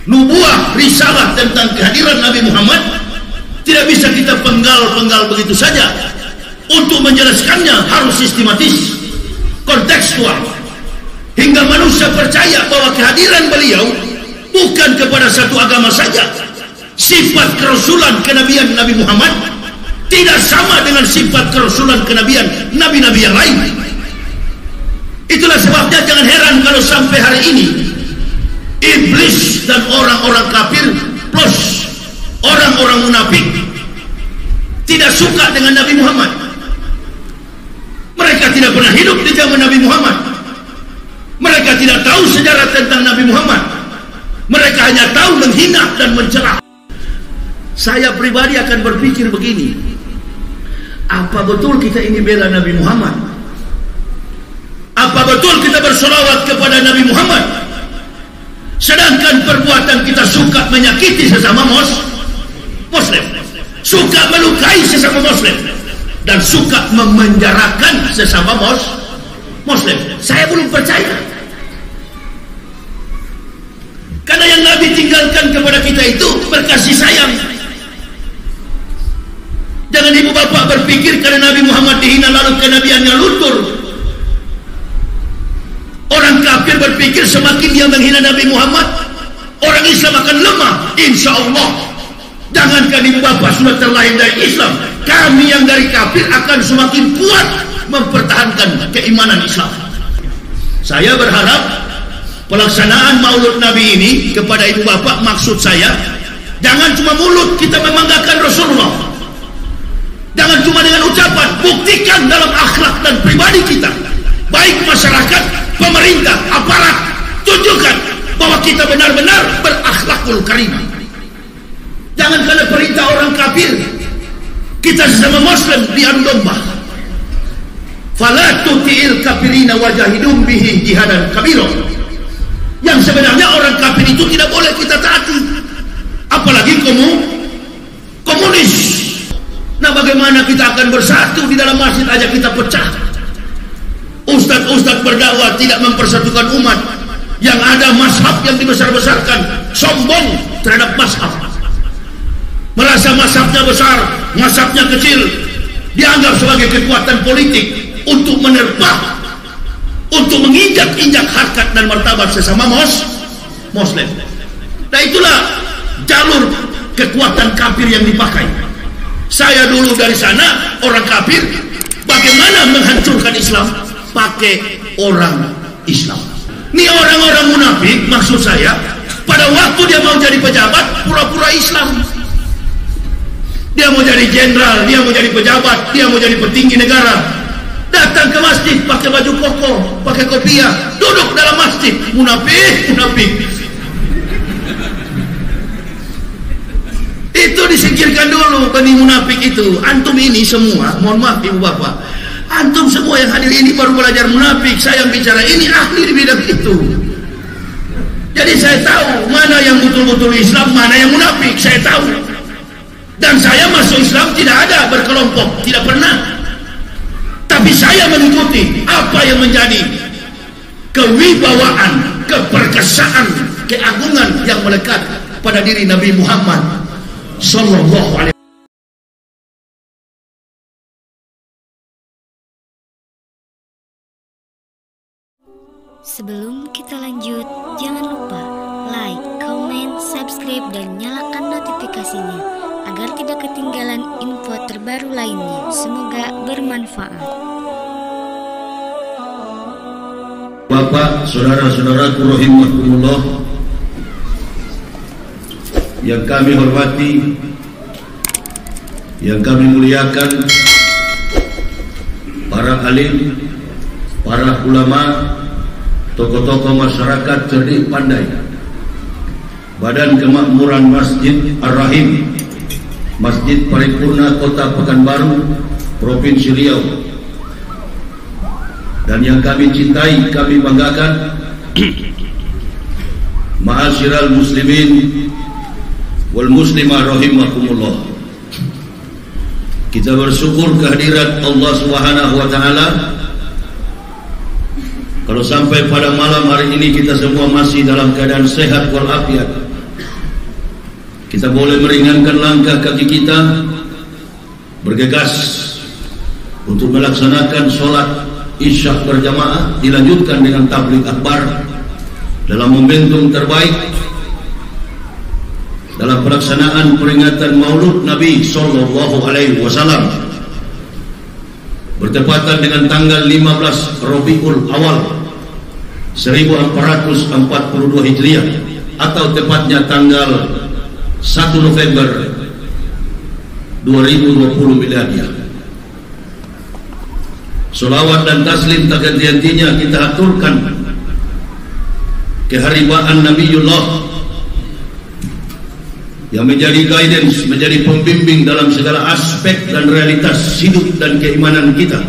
nubuah, risalah tentang kehadiran Nabi Muhammad tidak bisa kita penggal-penggal begitu saja. Untuk menjelaskannya harus sistematis, kontekstual, hingga manusia percaya bahwa kehadiran beliau bukan kepada satu agama saja. Sifat kerasulan kenabian Nabi Muhammad tidak sama dengan sifat kerasulan kenabian nabi-nabi yang lain. Itulah sebabnya jangan heran kalau sampai hari ini iblis dan orang-orang kafir plus orang-orang munafik tidak suka dengan Nabi Muhammad. Mereka tidak pernah hidup di zaman Nabi Muhammad. Mereka tidak tahu sejarah tentang Nabi Muhammad. Mereka hanya tahu menghina dan mencela. Saya pribadi akan berpikir begini, apa betul kita ini bela Nabi Muhammad? Apa betul kita bersolawat kepada Nabi Muhammad, sedangkan perbuatan kita suka menyakiti sesama Muslim, suka melukai sesama Muslim, dan suka memenjarakan sesama Muslim? Saya belum percaya. Karena yang Nabi tinggalkan kepada kita itu berkasih sayang. Jangan ibu bapak berpikir karena Nabi Muhammad dihina lalu kenabiannya luntur. Orang kafir berpikir semakin dia menghina Nabi Muhammad, orang Islam akan lemah. Insya Allah. Jangankan ibu bapak sudah terlahir dari Islam, kami yang dari kafir akan semakin kuat mempertahankan keimanan Islam. Saya berharap pelaksanaan Maulud Nabi ini kepada ibu bapak, maksud saya jangan cuma mulut kita membanggakan Rasulullah, jangan cuma dengan ucapan, buktikan dalam akhlak dan pribadi kita, baik masyarakat, pemerintah, aparat, tunjukkan bahwa kita benar-benar berakhlakul karimah. Jangan karena perintah orang kafir kita sesama Muslim diadu domba. Fala tuti'il kafirina wajahidum bihi jihadan kabira. Yang sebenarnya orang kafir itu tidak boleh kita taati, apalagi komunis. Nah, bagaimana kita akan bersatu di dalam masjid aja kita pecah? Ustadz berdakwah tidak mempersatukan umat. Yang ada mazhab yang dibesar-besarkan, sombong terhadap mazhab, merasa mazhabnya besar, mazhabnya kecil, dianggap sebagai kekuatan politik untuk menerpa, untuk menginjak-injak harkat dan martabat sesama Muslim. Nah, itulah jalur kekuatan kafir yang dipakai. Saya dulu dari sana orang kafir, bagaimana menghancurkan Islam? Pakai orang Islam. Ini orang-orang munafik, maksud saya, pada waktu dia mau jadi pejabat, pura-pura Islam. Dia mau jadi jenderal, dia mau jadi pejabat, dia mau jadi petinggi negara, datang ke masjid pakai baju koko, pakai kopiah, duduk dalam masjid, munafik. Itu disingkirkan dulu benih munafik itu. Antum ini semua, mohon maaf ibu bapak, antum semua yang hadir ini baru belajar munafik. Saya yang bicara ini ahli di bidang itu. Jadi saya tahu mana yang betul-betul Islam, mana yang munafik, saya tahu. Dan saya masuk Islam tidak ada berkelompok, tidak pernah. Tapi saya mengikuti apa yang menjadi kewibawaan, keperkasaan, keagungan yang melekat pada diri Nabi Muhammad sallallahu alaihi. Sebelum kita lanjut, jangan lupa like, comment, subscribe, dan nyalakan notifikasinya agar tidak ketinggalan info terbaru lainnya. Semoga bermanfaat. Bapak, saudara-saudaraku rahimakumullah, yang kami hormati, yang kami muliakan, para alim, para ulama, tokoh-tokoh masyarakat cerdik pandai, Badan Kemakmuran Masjid Ar-Rahim, Masjid Paripurna Kota Pekanbaru, Provinsi Riau, dan yang kami cintai, kami banggakan, ma'asyiral muslimin wal muslimah rahimakumullah. Kita bersyukur kehadirat Allah Subhanahu wa taala. Kalau sampai pada malam hari ini kita semua masih dalam keadaan sehat walafiat, kita boleh meringankan langkah kaki kita, bergegas untuk melaksanakan sholat isya berjamaah, dilanjutkan dengan tabligh akbar dalam momentum terbaik dalam pelaksanaan peringatan Maulud Nabi Sallallahu Alaihi Wasallam, bertepatan dengan tanggal 15 Rabiul Awal 1442 Hijriah, atau tepatnya tanggal 1 November 2020 Miladiah. Salawat dan taslim tak henti-hentinya kita aturkan keharibaan Nabiullah yang menjadi guidance, menjadi pembimbing dalam segala aspek dan realitas hidup dan keimanan kita.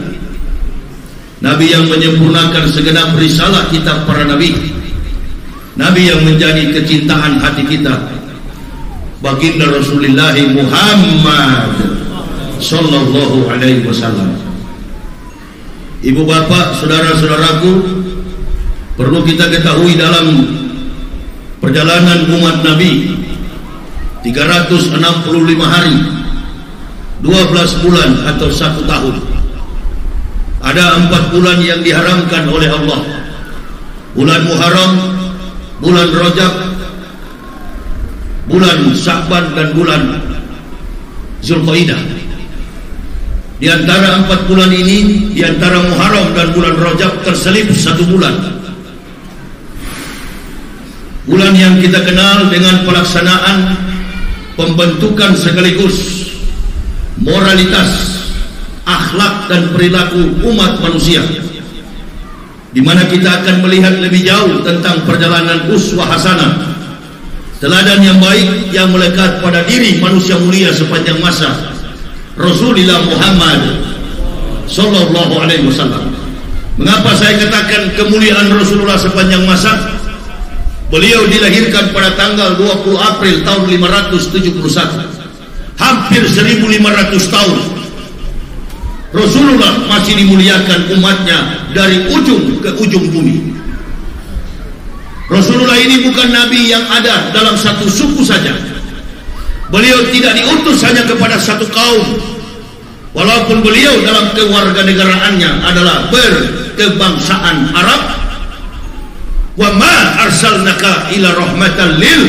Nabi yang menyempurnakan segenap risalah kitab para nabi, Nabi yang menjadi kecintaan hati kita, baginda Rasulullah Muhammad Sallallahu Alaihi Wasallam. Ibu bapak, saudara-saudaraku, perlu kita ketahui dalam perjalanan umat Nabi 365 hari, 12 bulan atau 1 tahun, ada 4 bulan yang diharamkan oleh Allah: bulan Muharram, bulan Rajab, bulan Sya'ban, dan bulan Zulqaidah. Di antara 4 bulan ini, di antara Muharram dan bulan Rajab terselip 1 bulan. Bulan yang kita kenal dengan pelaksanaan pembentukan sekaligus moralitas, akhlak dan perilaku umat manusia, di mana kita akan melihat lebih jauh tentang perjalanan uswah hasanah, teladan yang baik yang melekat pada diri manusia mulia sepanjang masa, Rasulullah Muhammad Sallallahu Alaihi Wasallam. Mengapa saya katakan kemuliaan Rasulullah sepanjang masa? Beliau dilahirkan pada tanggal 20 April tahun 571, hampir 1500 tahun. Rasulullah masih dimuliakan umatnya dari ujung ke ujung bumi. Rasulullah ini bukan nabi yang ada dalam satu suku saja. Beliau tidak diutus hanya kepada satu kaum, walaupun beliau dalam kewarganegaraannya adalah berkebangsaan Arab. Wa ma arsalnaka ila rahmatan lil,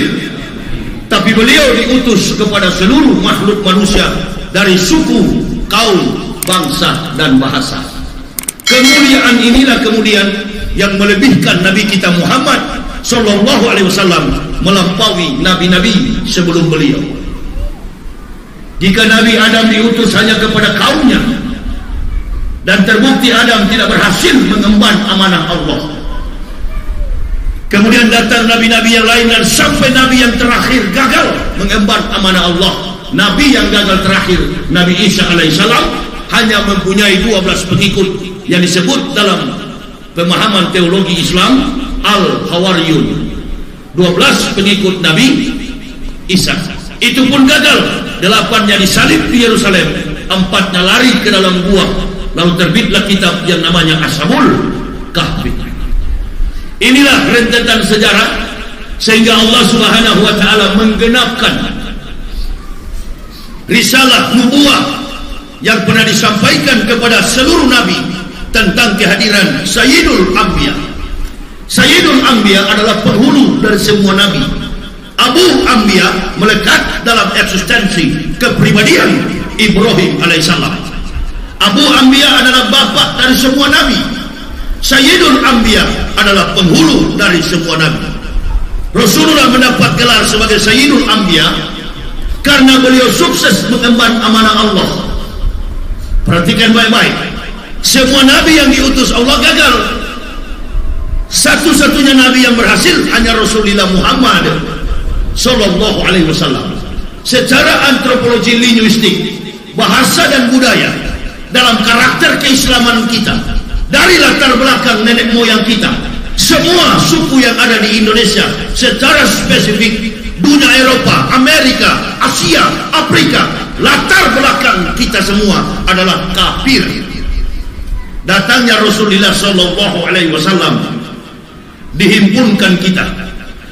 tapi beliau diutus kepada seluruh makhluk manusia dari suku, kaum, bangsa dan bahasa. Kemuliaan inilah kemudian yang melebihkan Nabi kita Muhammad Sallallahu Alaihi Wasallam melampaui nabi-nabi sebelum beliau. Jika Nabi Adam diutus hanya kepada kaumnya, dan terbukti Adam tidak berhasil mengemban amanah Allah, kemudian datang nabi-nabi yang lain, dan sampai nabi yang terakhir gagal mengemban amanah Allah. Nabi yang gagal terakhir, Nabi Isa alaihissalam, hanya mempunyai 12 pengikut yang disebut dalam pemahaman teologi Islam Al-Hawariyun. 12 pengikut Nabi Isa. Itu pun gagal. 8-nya disalib di Yerusalem, 4-nya lari ke dalam gua, lalu terbitlah kitab yang namanya Ashabul Kahfi. Inilah rentetan sejarah sehingga Allah Subhanahu wa taala menggenapkan risalah nubuwah yang pernah disampaikan kepada seluruh nabi tentang kehadiran Sayyidul Anbiya. Sayyidul Anbiya adalah penghulu dari semua nabi. Abu Anbiya melekat dalam eksistensi kepribadian Ibrahim alaihissalam. Abu Anbiya adalah bapak dari semua nabi. Sayyidul Anbiya adalah penghulu dari semua nabi. Rasulullah mendapat gelar sebagai Sayyidul Anbiya karena beliau sukses mengemban amanah Allah. Perhatikan baik-baik, semua nabi yang diutus Allah gagal. Satu-satunya nabi yang berhasil hanya Rasulullah Muhammad Sallallahu Alaihi Wasallam. Secara antropologi linguistik, bahasa dan budaya, dalam karakter keislaman kita, dari latar belakang nenek moyang kita, semua suku yang ada di Indonesia, secara spesifik dunia Eropa, Amerika, Asia, Afrika, latar belakang kita semua adalah kafir. Datangnya Rasulullah Sallallahu Alaihi Wasallam dihimpunkan kita,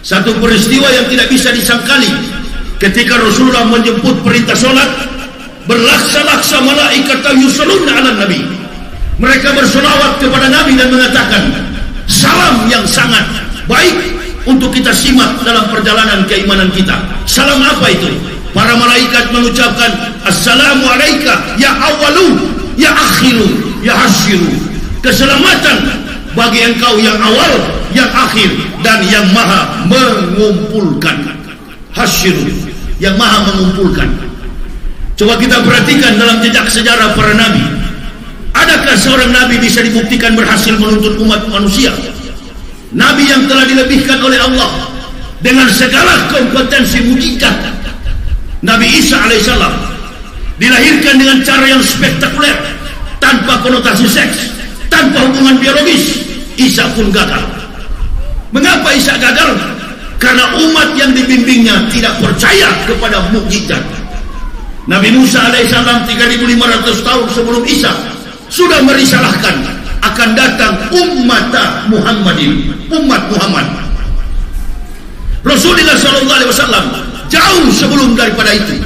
satu peristiwa yang tidak bisa disangkali ketika Rasulullah menjemput perintah solat, berlaksa-laksa malaikat yusalluna ala nabi. Mereka bersolawat kepada Nabi dan mengatakan salam yang sangat baik untuk kita simak dalam perjalanan keimanan kita. Salam apa itu? Para malaikat mengucapkan assalamu alayka ya awalu ya akhiru ya hasyiru. Keselamatan bagi engkau yang awal, yang akhir, dan yang maha mengumpulkan. Hasyiru, yang maha mengumpulkan. Coba kita perhatikan dalam jejak sejarah para nabi. Adakah seorang nabi bisa dibuktikan berhasil menuntun umat manusia? Nabi yang telah dilebihkan oleh Allah dengan segala kompetensi mujizat. Nabi Isa alaihissalam dilahirkan dengan cara yang spektakuler, tanpa konotasi seks, tanpa hubungan biologis. Isa pun gagal. Mengapa Isa gagal? Karena umat yang dibimbingnya tidak percaya kepada mukjizat. Nabi Musa alaihissalam 3.500 tahun sebelum Isa sudah merisalahkan akan datang umat Muhammad. Rasulullah SAW jauh sebelum daripada itu.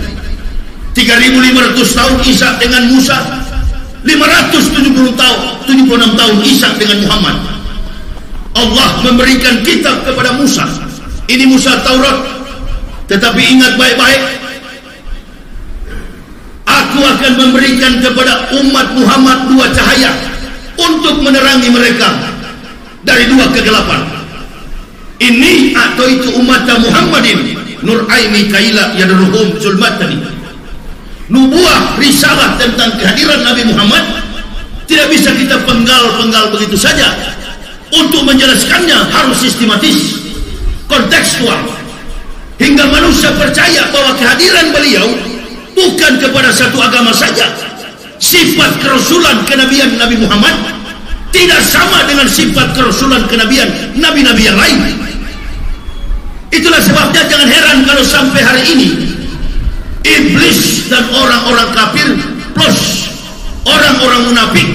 3.500 tahun Isa dengan Musa, 576 tahun Isa dengan Muhammad. Allah memberikan kitab kepada Musa. Ini Musa Taurat. Tetapi ingat baik-baik, aku akan memberikan kepada umat Muhammad dua cahaya untuk menerangi mereka dari dua kegelapan. Ini atau itu umat Muhammadin nur aini kaila yadruhum zulmatani. Nubuah risalah tentang kehadiran Nabi Muhammad tidak bisa kita penggal begitu saja. Untuk menjelaskannya harus sistematis, kontekstual, hingga manusia percaya bahwa kehadiran beliau bukan kepada satu agama saja. Sifat kerasulan kenabian Nabi Muhammad tidak sama dengan sifat kerasulan kenabian nabi-nabi yang lain. Itulah sebabnya jangan heran kalau sampai hari ini iblis dan orang-orang kafir plus orang-orang munafik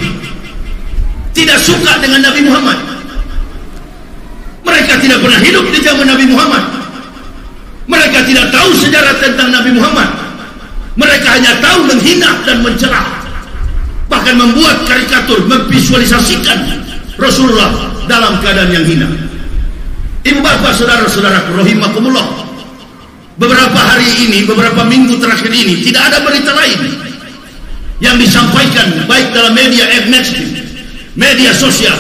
tidak suka dengan Nabi Muhammad. Mereka tidak pernah hidup di zaman Nabi Muhammad. Mereka tidak tahu sejarah tentang Nabi Muhammad. Mereka hanya tahu menghina dan mencela, bahkan membuat karikatur, memvisualisasikan Rasulullah dalam keadaan yang hina. Ibu bapak saudara-saudara rahimakumullah, beberapa hari ini, beberapa minggu terakhir ini tidak ada berita lain yang disampaikan baik dalam media mainstream, media sosial,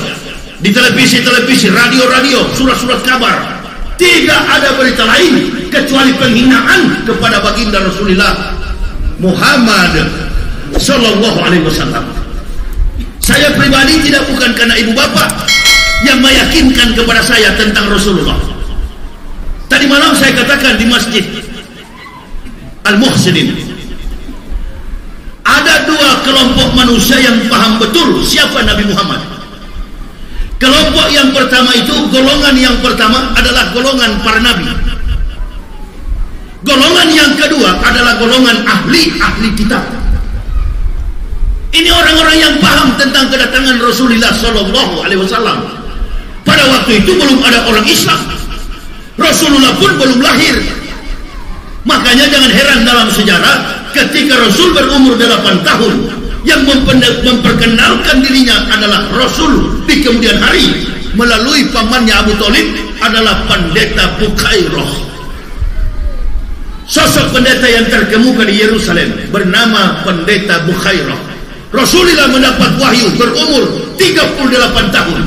di televisi, radio, surat-surat kabar. Tidak ada berita lain kecuali penghinaan kepada baginda Rasulullah Muhammad Sallallahu Alaihi Wasallam. Saya pribadi tidak, bukan karena ibu bapak yang meyakinkan kepada saya tentang Rasulullah. Tadi malam saya katakan di masjid Al-Muhsinin, ada dua kelompok manusia yang paham betul siapa Nabi Muhammad. Kelompok yang pertama itu, golongan yang pertama adalah golongan para nabi. Golongan yang kedua adalah golongan ahli kitab. Ini orang-orang yang paham tentang kedatangan Rasulullah Sallallahu Alaihi Wasallam. Pada waktu itu belum ada orang Islam, Rasulullah pun belum lahir. Makanya jangan heran dalam sejarah ketika Rasul berumur 8 tahun, yang memperkenalkan dirinya adalah Rasul di kemudian hari melalui pamannya Abu Thalib adalah pendeta Bukhairah. Sosok pendeta yang terkemuka di Yerusalem bernama pendeta Bukhairah. Rasulullah mendapat wahyu berumur 38 tahun.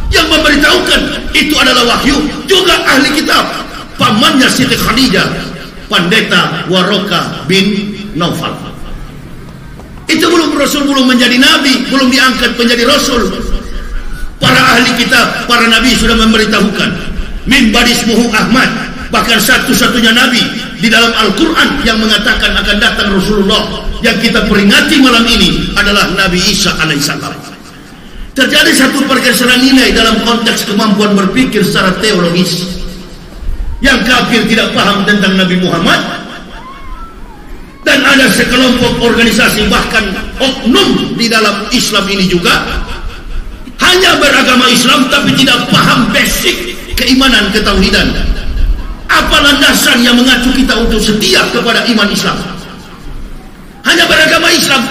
Yang memberitahukan itu adalah wahyu juga ahli kitab, pamannya Siti Khadijah, pendeta Waraka bin Naufal. Itu Rasul belum menjadi nabi, belum diangkat menjadi rasul. Para ahli kitab, para nabi sudah memberitahukan. Min badismuhu Ahmad, bahkan satu-satunya nabi di dalam Al-Quran yang mengatakan akan datang Rasulullah yang kita peringati malam ini adalah Nabi Isa alaihissalam. Terjadi satu pergeseran nilai dalam konteks kemampuan berpikir secara teologis. Yang kafir tidak paham tentang Nabi Muhammad, dan ada sekelompok organisasi bahkan oknum di dalam Islam ini juga hanya beragama Islam tapi tidak paham basic keimanan ketauhidan. Apa landasan yang mengacu kita untuk setia kepada iman Islam? Hanya beragama Islam.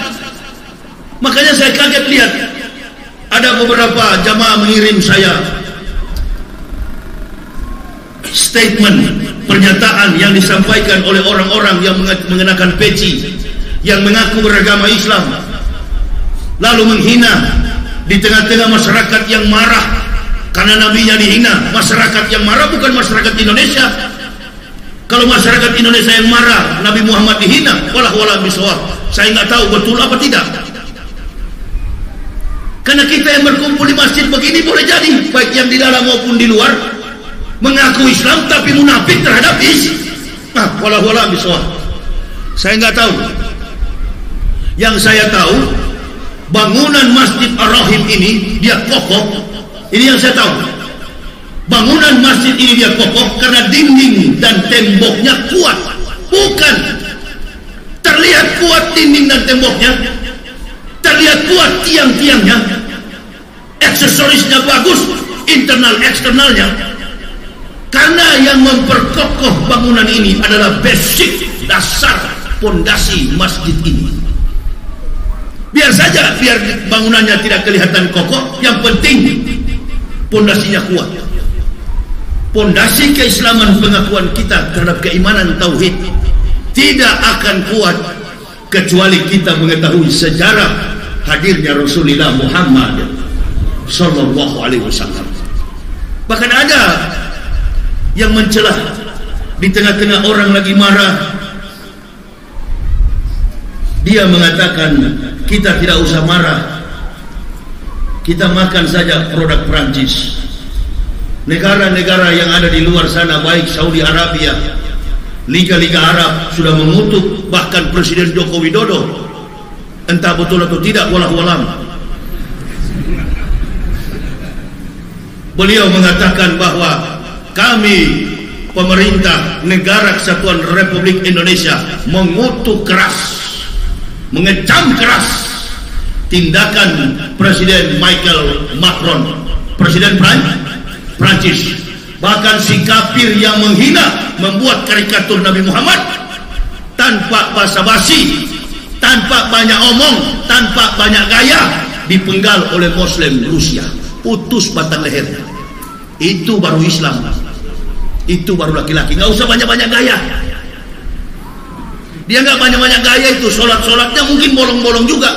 Makanya saya kaget lihat ada beberapa jamaah mengirim saya statement, pernyataan yang disampaikan oleh orang-orang yang mengenakan peci, yang mengaku beragama Islam, lalu menghina di tengah-tengah masyarakat yang marah karena nabinya dihina. Masyarakat yang marah bukan masyarakat Indonesia. Kalau masyarakat Indonesia yang marah Nabi Muhammad dihina, walah bisawab, saya nggak tahu betul apa tidak. Karena kita yang berkumpul di masjid begini boleh jadi, baik yang di dalam maupun di luar, mengaku Islam tapi munafik terhadap Islam. Walah bisawab, saya nggak tahu. Yang saya tahu, bangunan Masjid Ar-Rahim ini dia kokoh. Ini yang saya tahu. Bangunan masjid ini dia kokoh karena dinding dan temboknya kuat. Bukan terlihat kuat dinding dan temboknya, terlihat kuat tiang-tiangnya, aksesorisnya bagus, internal eksternalnya. Karena yang memperkokoh bangunan ini adalah basic, dasar pondasi masjid ini. Biar saja, biar bangunannya tidak kelihatan kokoh, yang penting pondasinya kuat. Pondasi keislaman, pengakuan kita terhadap keimanan tauhid tidak akan kuat kecuali kita mengetahui sejarah hadirnya Rasulullah Muhammad sallallahu alaihi wasallam. Bahkan ada yang mencelah di tengah-tengah orang lagi marah, dia mengatakan kita tidak usah marah, kita makan saja produk Prancis. Negara-negara yang ada di luar sana, baik Saudi Arabia, Liga-Liga Arab sudah mengutuk, bahkan Presiden Joko Widodo, entah betul atau tidak, walau-walam, beliau mengatakan bahwa kami pemerintah negara kesatuan Republik Indonesia mengutuk keras, mengecam keras tindakan Presiden Michael Macron, Presiden Prancis. Bahkan si kafir yang menghina, membuat karikatur Nabi Muhammad tanpa basa-basi, tanpa banyak omong, tanpa banyak gaya, dipenggal oleh Muslim Rusia, putus batang lehernya. Itu baru Islam, itu baru laki-laki. Nggak usah banyak-banyak gaya. Dia nggak banyak-banyak gaya, itu sholat-sholatnya mungkin bolong-bolong juga,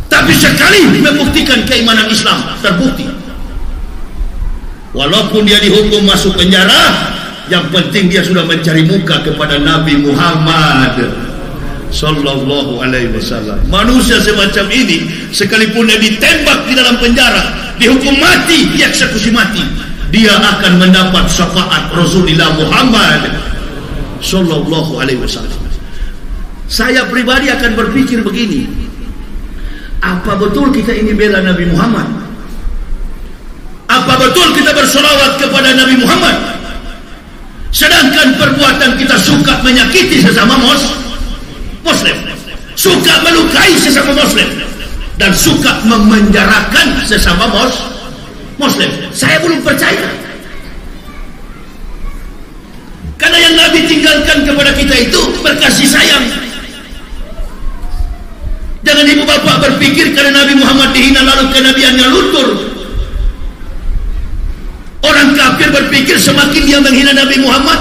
tapi sekali membuktikan keimanan Islam, terbukti. Walaupun dia dihukum masuk penjara, yang penting dia sudah mencari muka kepada Nabi Muhammad sallallahu alaihi wasallam. Manusia semacam ini, sekalipun dia ditembak di dalam penjara, dihukum mati, dieksekusi mati, dia akan mendapat syafaat Rasulullah Muhammad sallallahu alaihi wasallam. Saya pribadi akan berpikir begini, apa betul kita ini bela Nabi Muhammad? Apa betul kita bersolawat kepada Nabi Muhammad, sedangkan perbuatan kita suka menyakiti sesama Muslim, suka melukai sesama Muslim, dan suka memenjarakan sesama Muslim? Saya belum percaya. Karena yang Nabi tinggalkan kepada kita itu berkasih sayang. Jangan ibu bapak berpikir karena Nabi Muhammad dihina lalu kenabiannya luntur. Orang kafir berpikir semakin dia menghina Nabi Muhammad,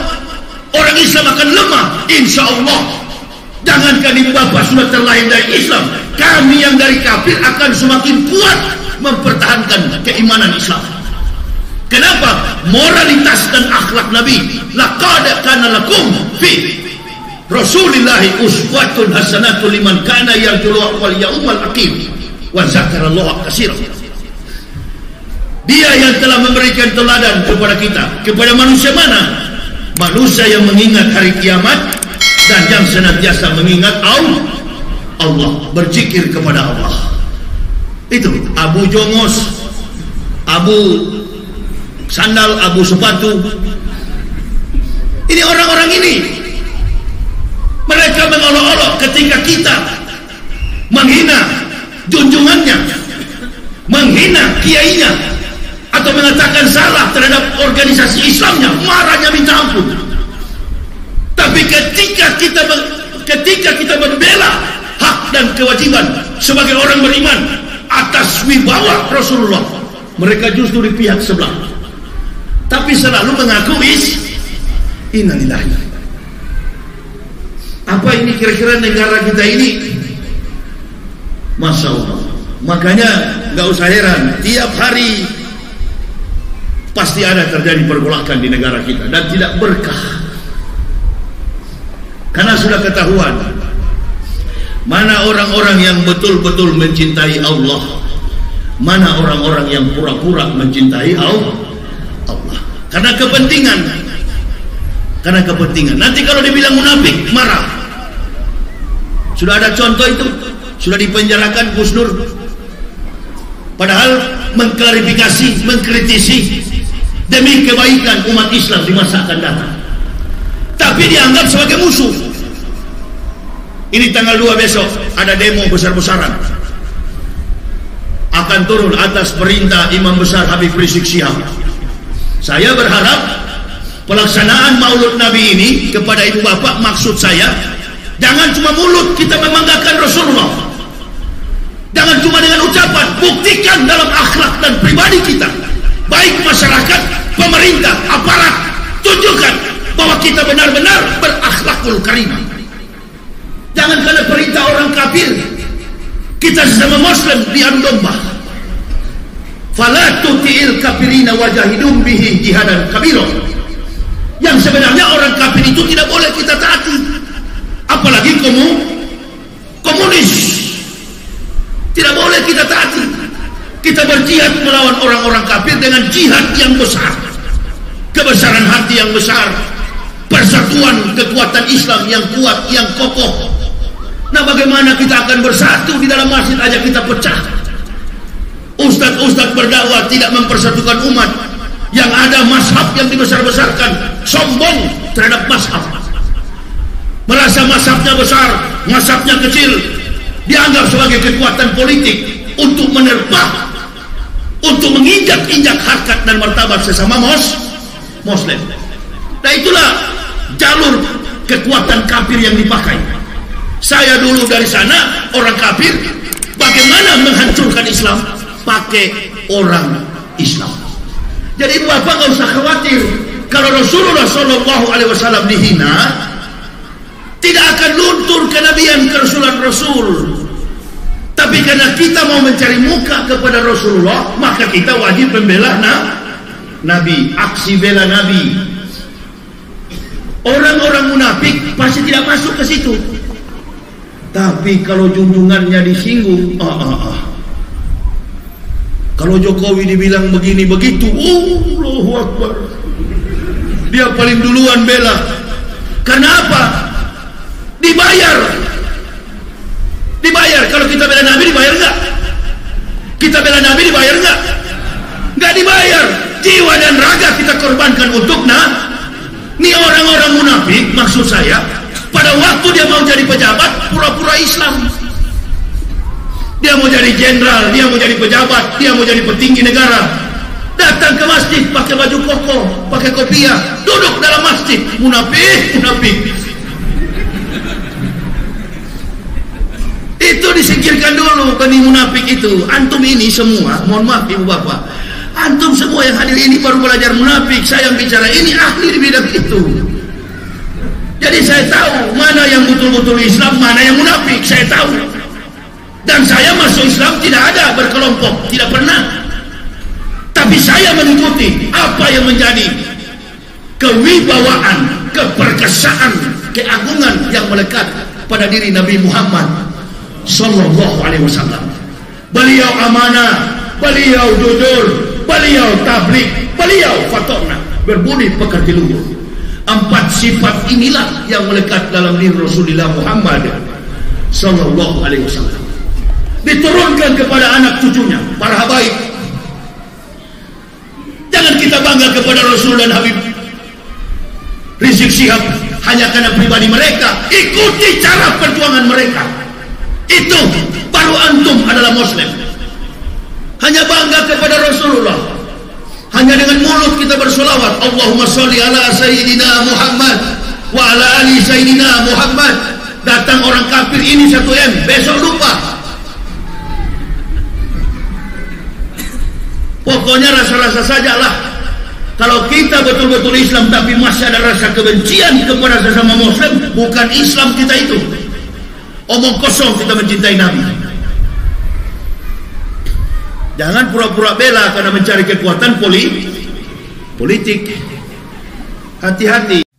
orang Islam akan lemah. Insya Allah, jangankan ibu bapak sudah terlahir dari Islam, kami yang dari kafir akan semakin kuat mempertahankan keimanan Islam. Kenapa? Moralitas dan akhlak Nabi. Laqad kana lakum fi Rasulillahi uswatun hasanatun liman kana yarjul wal yaumal akhir wa zakarallaha katsiran. Dia yang telah memberikan teladan kepada kita. Kepada manusia mana? Manusia yang mengingat hari kiamat dan yang senantiasa mengingat Allah, berzikir kepada Allah. Itu Abu Jongos, Abu Sandal, Abu Sepatu. Ini orang-orang ini, mereka mengolok-olok ketika kita menghina junjungannya, menghina kiainya, atau atau mengatakan salah terhadap organisasi Islamnya, marahnya minta ampun. Tapi ketika kita membela hak dan kewajiban sebagai orang beriman atas wibawa Rasulullah, mereka justru di pihak sebelah, tapi selalu mengaku innalillahi. Apa ini kira-kira negara kita ini? Masya Allah. Makanya gak usah heran, tiap hari pasti ada terjadi pergolakan di negara kita dan tidak berkah. Karena sudah ketahuan mana orang-orang yang betul-betul mencintai Allah, mana orang-orang yang pura-pura mencintai Allah. Karena kepentingan. Nanti kalau dibilang munafik, marah. Sudah ada contoh itu, sudah dipenjarakan Gus Nur. Padahal mengklarifikasi, mengkritisi demi kebaikan umat Islam di masa akan datang, tapi dianggap sebagai musuh. Ini tanggal 2 besok ada demo besar-besaran, akan turun atas perintah Imam Besar Habib Rizik Syihab. Saya berharap pelaksanaan Maulud Nabi ini kepada ibu bapak, maksud saya jangan cuma mulut kita membanggakan Rasulullah, jangan cuma dengan ucapan, buktikan dalam akhlak dan pribadi kita, baik masyarakat, pemerintah, aparat. Tunjukkan bahwa kita benar-benar berakhlakul karimah. Jangan karena perintah orang kafir kita sesama muslim diadu domba. Fala tuti'il kafirina wajahidum bihi jihadan kabira. Yang sebenarnya orang kafir itu tidak boleh kita taati, apalagi komunis. Tidak boleh kita taati. Kita berjihad melawan orang-orang kafir dengan jihad yang besar, kebesaran hati yang besar, persatuan kekuatan Islam yang kuat, yang kokoh. Nah, bagaimana kita akan bersatu di dalam masjid aja kita pecah? Ustadz berdakwah tidak mempersatukan umat, yang ada mazhab yang dibesar-besarkan, sombong terhadap mazhab, merasa mazhabnya besar, mazhabnya kecil, dianggap sebagai kekuatan politik untuk menerpa, untuk menginjak-injak harkat dan martabat sesama muslim. Nah, itulah jalur kekuatan kafir yang dipakai. Saya dulu dari sana, orang kafir, bagaimana menghancurkan Islam? Pakai orang Islam. Jadi Bapak gak usah khawatir kalau Rasulullah SAW dihina, tidak akan luntur kenabian kerasulan Rasul. Tapi karena kita mau mencari muka kepada Rasulullah, maka kita wajib membela Nabi, aksi bela Nabi. Orang-orang munafik pasti tidak masuk ke situ. Tapi kalau junjungannya disinggung, kalau Jokowi dibilang begini begitu, Allahu Akbar, dia paling duluan bela. Karena apa? Dibayar. Kalau kita bela Nabi dibayar nggak? Kita bela Nabi dibayar nggak? Nggak dibayar. Jiwa dan raga kita korbankan untuk Ini orang-orang munafik, maksud saya, pada waktu dia mau jadi pejabat, pura-pura Islam. Dia mau jadi jenderal, dia mau jadi pejabat, dia mau jadi petinggi negara, datang ke masjid pakai baju koko, pakai kopiah, duduk dalam masjid, munafik. Itu disingkirkan dulu benih munafik itu. Antum ini semua, mohon maaf ibu bapak, antum semua yang hadir ini baru belajar munafik. Saya yang bicara ini ahli di bidang itu. Jadi saya tahu mana yang betul-betul Islam, mana yang munafik, saya tahu. Dan saya masuk Islam tidak ada berkelompok, tidak pernah. Tapi saya mengikuti apa yang menjadi kewibawaan, keperkasaan, keagungan yang melekat pada diri Nabi Muhammad Sallallahu Alaihi Wasallam. Beliau amanah, beliau jujur, beliau tabligh, beliau fatona, berbudi pekerti luhur. 4 sifat inilah yang melekat dalam diri Rasulullah Muhammad Sallallahu Alaihi Wasallam. Diturunkan kepada anak cucunya, para habaib. Jangan kita bangga kepada Rasul dan Habib Rizik Syihab hanya karena pribadi mereka. Ikuti cara perjuangan mereka. Itu baru antum adalah muslim. Hanya bangga kepada Rasulullah, Hanya dengan mulut kita bersolawat, Allahumma sholli ala Sayyidina Muhammad wa ala ali Sayyidina Muhammad. Datang orang kafir ini 1M, besok lupa. Pokoknya rasa-rasa sajalah. Kalau kita betul-betul Islam tapi masih ada rasa kebencian kepada sesama Muslim, bukan Islam kita itu. Omong kosong kita mencintai Nabi. Jangan pura-pura bela karena mencari kekuatan politik. Hati-hati.